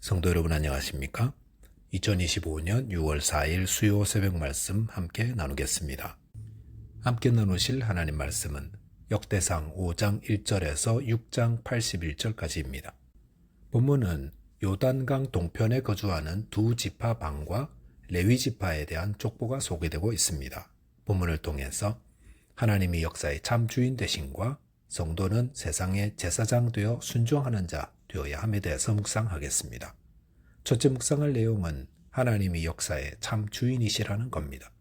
성도 여러분 안녕하십니까? 2025년 6월 4일 수요 새벽 말씀 함께 나누겠습니다. 함께 나누실 하나님 말씀은 역대상 5장 1절에서 6장 81절까지입니다. 본문은 요단강 동편에 거주하는 두 지파 방과 레위 지파에 대한 족보가 소개되고 있습니다. 본문을 통해서 하나님이 역사의 참 주인 되심과 성도는 세상의 제사장 되어 순종하는 자 되어야 함에 대해서 묵상하겠습니다. 첫째 묵상할 내용은 하나님이 역사의 참 주인이시라는 겁니다.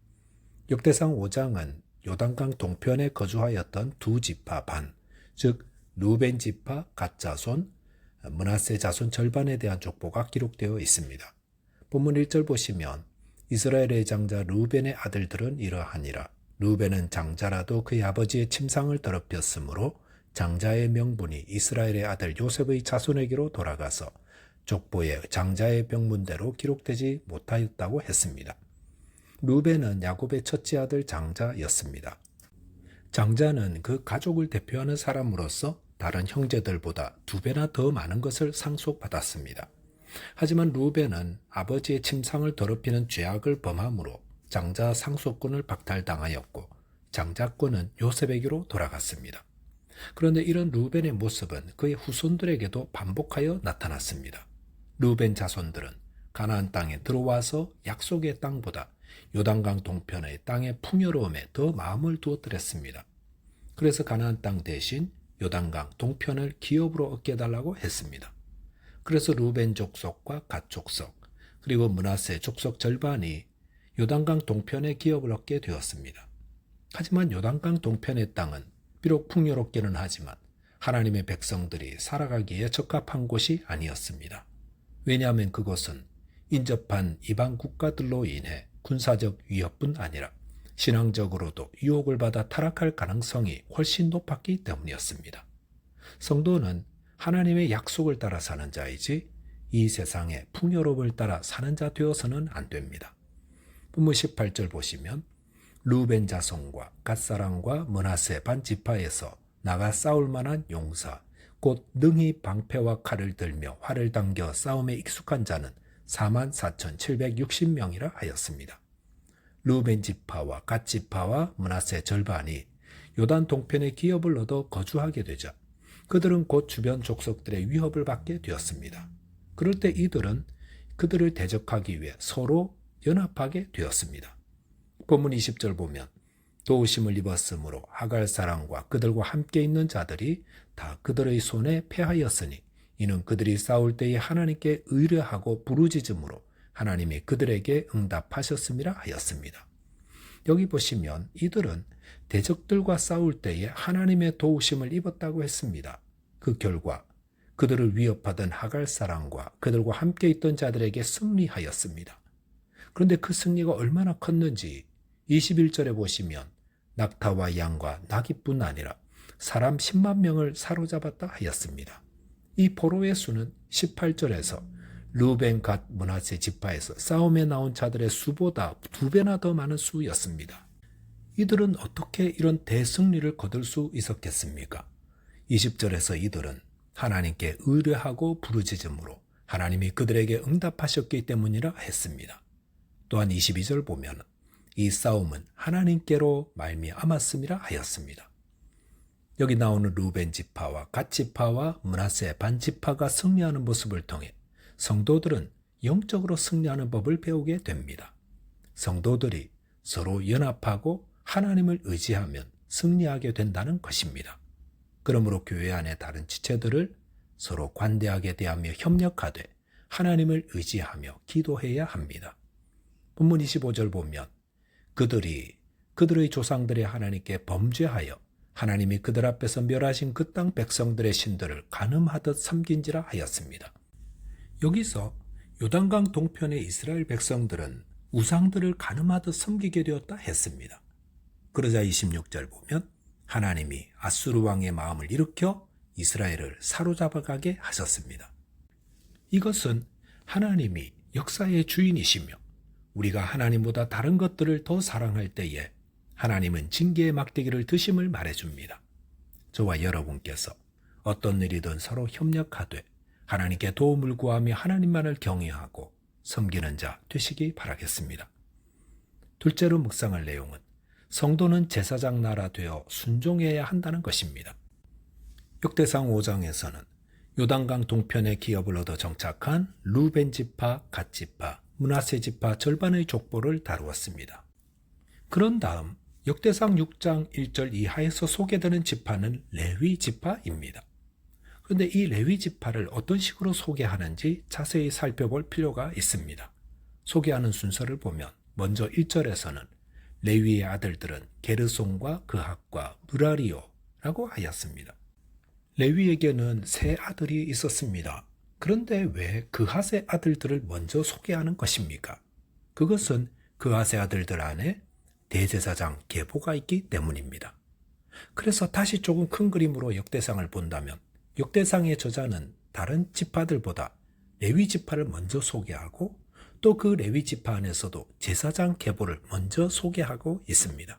역대상 5장은 요단강 동편에 거주하였던 두 지파 반, 즉 루벤 지파 갓 자손, 므낫세 자손 절반에 대한 족보가 기록되어 있습니다. 본문 1절 보시면 이스라엘의 장자 루벤의 아들들은 이러하니라. 루벤은 장자라도 그의 아버지의 침상을 더럽혔으므로 장자의 명분이 이스라엘의 아들 요셉의 자손에게로 돌아가서 족보에 장자의 명문대로 기록되지 못하였다고 했습니다. 루벤은 야곱의 첫째 아들 장자였습니다. 장자는 그 가족을 대표하는 사람으로서 다른 형제들보다 2배나 더 많은 것을 상속받았습니다. 하지만 루벤은 아버지의 침상을 더럽히는 죄악을 범함으로 장자 상속권을 박탈당하였고 장자권은 요셉에게로 돌아갔습니다. 그런데 이런 루벤의 모습은 그의 후손들에게도 반복하여 나타났습니다. 루벤 자손들은 가나안 땅에 들어와서 약속의 땅보다 요단강 동편의 땅의 풍요로움에 더 마음을 두었더랬습니다. 그래서 가나안 땅 대신 요단강 동편을 기업으로 얻게 해달라고 했습니다. 그래서 루벤 족속과 갓 족속 그리고 므낫세 족속 절반이 요단강 동편의 기업을 얻게 되었습니다. 하지만 요단강 동편의 땅은 비록 풍요롭기는 하지만 하나님의 백성들이 살아가기에 적합한 곳이 아니었습니다. 왜냐하면 그곳은 인접한 이방 국가들로 인해 군사적 위협뿐 아니라 신앙적으로도 유혹을 받아 타락할 가능성이 훨씬 높았기 때문이었습니다. 성도는 하나님의 약속을 따라 사는 자이지 이 세상의 풍요로움을 따라 사는 자 되어서는 안 됩니다. 본문 18절 보시면 루벤 자손과 갓사람과 므낫세 반 지파에서 나가 싸울 만한 용사 곧 능히 방패와 칼을 들며 활을 당겨 싸움에 익숙한 자는 44,760명이라 하였습니다. 루벤 지파와 갓 지파와 므낫세 절반이 요단 동편의 기업을 얻어 거주하게 되자 그들은 곧 주변 족속들의 위협을 받게 되었습니다. 그럴 때 이들은 그들을 대적하기 위해 서로 연합하게 되었습니다. 본문 20절 보면 도우심을 입었으므로 하갈 사람과 그들과 함께 있는 자들이 다 그들의 손에 패하였으니 이는 그들이 싸울 때에 하나님께 의뢰하고 부르짖음으로 하나님이 그들에게 응답하셨음이라 하였습니다. 여기 보시면 이들은 대적들과 싸울 때에 하나님의 도우심을 입었다고 했습니다. 그 결과 그들을 위협하던 하갈 사람과 그들과 함께 있던 자들에게 승리하였습니다. 그런데 그 승리가 얼마나 컸는지 21절에 보시면 낙타와 양과 나귀뿐 아니라 사람 10만 명을 사로잡았다 하였습니다. 이 포로의 수는 18절에서 루벤 갓 므낫세 지파에서 싸움에 나온 자들의 수보다 2배나 더 많은 수였습니다. 이들은 어떻게 이런 대승리를 거둘 수 있었겠습니까? 20절에서 이들은 하나님께 의뢰하고 부르짖음으로 하나님이 그들에게 응답하셨기 때문이라 했습니다. 또한 22절 보면 이 싸움은 하나님께로 말미암았음이라 하였습니다. 여기 나오는 루벤 지파와 갓 지파와 므낫세 반 지파가 승리하는 모습을 통해 성도들은 영적으로 승리하는 법을 배우게 됩니다. 성도들이 서로 연합하고 하나님을 의지하면 승리하게 된다는 것입니다. 그러므로 교회 안의 다른 지체들을 서로 관대하게 대하며 협력하되 하나님을 의지하며 기도해야 합니다. 본문 25절 보면 그들이 그들의 조상들의 하나님께 범죄하여 하나님이 그들 앞에서 멸하신 그 땅 백성들의 신들을 간음하듯 섬긴지라 하였습니다. 여기서 요단강 동편의 이스라엘 백성들은 우상들을 간음하듯 섬기게 되었다 했습니다. 그러자 26절 보면 하나님이 아수르 왕의 마음을 일으켜 이스라엘을 사로잡아가게 하셨습니다. 이것은 하나님이 역사의 주인이시며 우리가 하나님보다 다른 것들을 더 사랑할 때에 하나님은 징계의 막대기를 드심을 말해줍니다. 저와 여러분께서 어떤 일이든 서로 협력하되 하나님께 도움을 구하며 하나님만을 경외하고 섬기는 자 되시기 바라겠습니다. 둘째로 묵상할 내용은 성도는 제사장 나라 되어 순종해야 한다는 것입니다. 역대상 5장에서는 요단강 동편의 기업을 얻어 정착한 루벤 지파, 갓 지파, 므낫세 지파 절반의 족보를 다루었습니다. 그런 다음 역대상 6장 1절 이하에서 소개되는 지파는 레위 지파입니다. 그런데 이 레위 지파를 어떤 식으로 소개하는지 자세히 살펴볼 필요가 있습니다. 소개하는 순서를 보면 먼저 1절에서는 레위의 아들들은 게르손과 그핫과 무라리오라고 하였습니다. 레위에게는 세 아들이 있었습니다. 그런데 왜 그핫의 아들들을 먼저 소개하는 것입니까? 그것은 그핫의 아들들 안에 대제사장 계보가 있기 때문입니다. 그래서 다시 조금 큰 그림으로 역대상을 본다면 역대상의 저자는 다른 지파들보다 레위 지파를 먼저 소개하고 또 그 레위 지파 안에서도 제사장 계보를 먼저 소개하고 있습니다.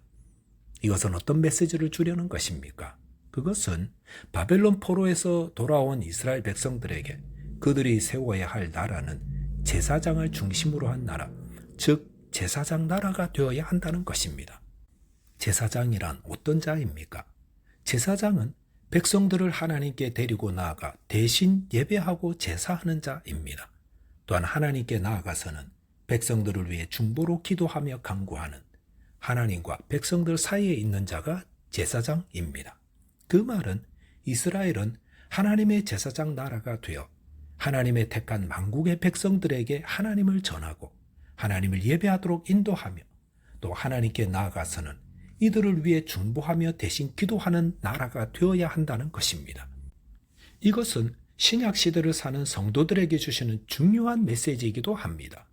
이것은 어떤 메시지를 주려는 것입니까? 그것은 바벨론 포로에서 돌아온 이스라엘 백성들에게 그들이 세워야 할 나라는 제사장을 중심으로 한 나라, 즉 제사장 나라가 되어야 한다는 것입니다. 제사장이란 어떤 자입니까? 제사장은 백성들을 하나님께 데리고 나아가 대신 예배하고 제사하는 자입니다. 또한 하나님께 나아가서는 백성들을 위해 중보로 기도하며 간구하는 하나님과 백성들 사이에 있는 자가 제사장입니다. 그 말은 이스라엘은 하나님의 제사장 나라가 되어 하나님의 택한 만국의 백성들에게 하나님을 전하고 하나님을 예배하도록 인도하며 또 하나님께 나아가서는 이들을 위해 중보하며 대신 기도하는 나라가 되어야 한다는 것입니다. 이것은 신약 시대를 사는 성도들에게 주시는 중요한 메시지이기도 합니다.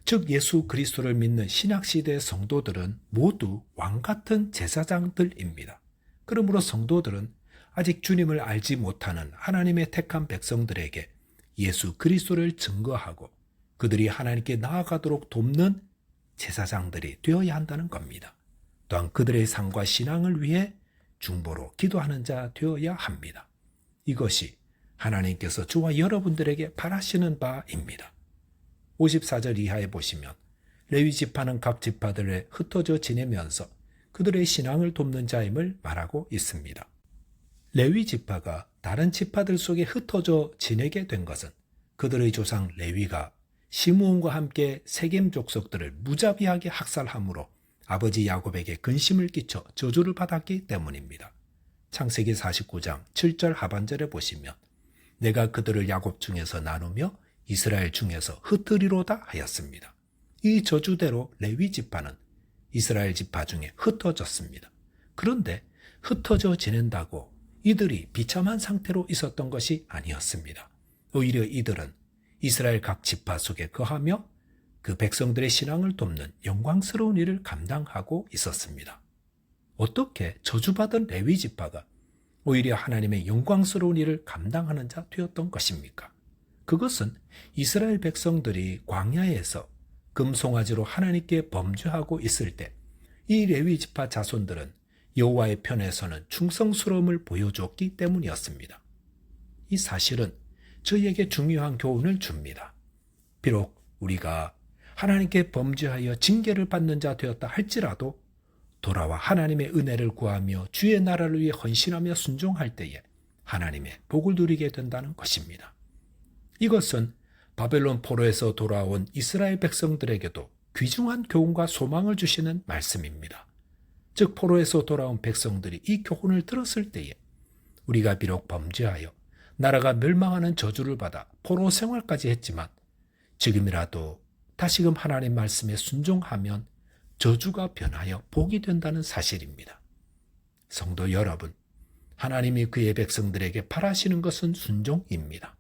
즉 예수 그리스도를 믿는 신약 시대의 성도들은 모두 왕 같은 제사장들입니다. 그러므로 성도들은 아직 주님을 알지 못하는 하나님의 택한 백성들에게 예수 그리스도를 증거하고 그들이 하나님께 나아가도록 돕는 제사장들이 되어야 한다는 겁니다. 또한 그들의 삶과 신앙을 위해 중보로 기도하는 자 되어야 합니다. 이것이 하나님께서 저와 여러분들에게 바라시는 바입니다. 54절 이하에 보시면 레위 지파는 각 지파들에 흩어져 지내면서 그들의 신앙을 돕는 자임을 말하고 있습니다. 레위 지파가 다른 지파들 속에 흩어져 지내게 된 것은 그들의 조상 레위가 시므온과 함께 세겜 족속들을 무자비하게 학살함으로 아버지 야곱에게 근심을 끼쳐 저주를 받았기 때문입니다. 창세기 49장 7절 하반절에 보시면 내가 그들을 야곱 중에서 나누며 이스라엘 중에서 흩으리로다 하였습니다. 이 저주대로 레위 지파는 이스라엘 지파 중에 흩어졌습니다. 그런데 흩어져 지낸다고 이들이 비참한 상태로 있었던 것이 아니었습니다. 오히려 이들은 이스라엘 각 지파 속에 거하며 그 백성들의 신앙을 돕는 영광스러운 일을 감당하고 있었습니다. 어떻게 저주받은 레위 지파가 오히려 하나님의 영광스러운 일을 감당하는 자 되었던 것입니까? 그것은 이스라엘 백성들이 광야에서 금송아지로 하나님께 범죄하고 있을 때 이 레위 지파 자손들은 여호와의 편에서는 충성스러움을 보여주었기 때문이었습니다. 이 사실은 저희에게 중요한 교훈을 줍니다. 비록 우리가 하나님께 범죄하여 징계를 받는 자 되었다 할지라도 돌아와 하나님의 은혜를 구하며 주의 나라를 위해 헌신하며 순종할 때에 하나님의 복을 누리게 된다는 것입니다. 이것은 바벨론 포로에서 돌아온 이스라엘 백성들에게도 귀중한 교훈과 소망을 주시는 말씀입니다. 즉 포로에서 돌아온 백성들이 이 교훈을 들었을 때에 우리가 비록 범죄하여 나라가 멸망하는 저주를 받아 포로 생활까지 했지만 지금이라도 다시금 하나님 말씀에 순종하면 저주가 변하여 복이 된다는 사실입니다. 성도 여러분, 하나님이 그의 백성들에게 바라시는 것은 순종입니다.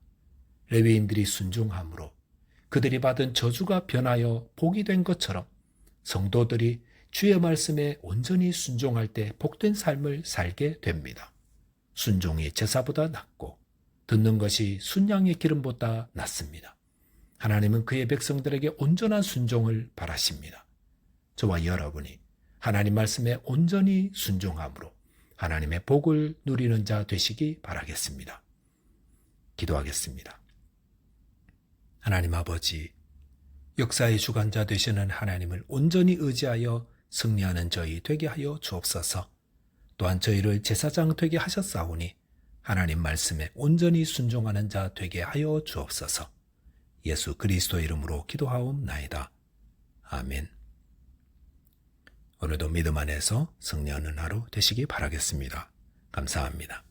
레위인들이 순종함으로 그들이 받은 저주가 변하여 복이 된 것처럼 성도들이 주의 말씀에 온전히 순종할 때 복된 삶을 살게 됩니다. 순종이 제사보다 낫고 듣는 것이 순양의 기름보다 낫습니다. 하나님은 그의 백성들에게 온전한 순종을 바라십니다. 저와 여러분이 하나님 말씀에 온전히 순종함으로 하나님의 복을 누리는 자 되시기 바라겠습니다. 기도하겠습니다. 하나님 아버지, 역사의 주관자 되시는 하나님을 온전히 의지하여 승리하는 저희 되게 하여 주옵소서. 또한 저희를 제사장 되게 하셨사오니 하나님 말씀에 온전히 순종하는 자 되게 하여 주옵소서. 예수 그리스도 이름으로 기도하옵나이다. 아멘. 오늘도 믿음 안에서 승리하는 하루 되시기 바라겠습니다. 감사합니다.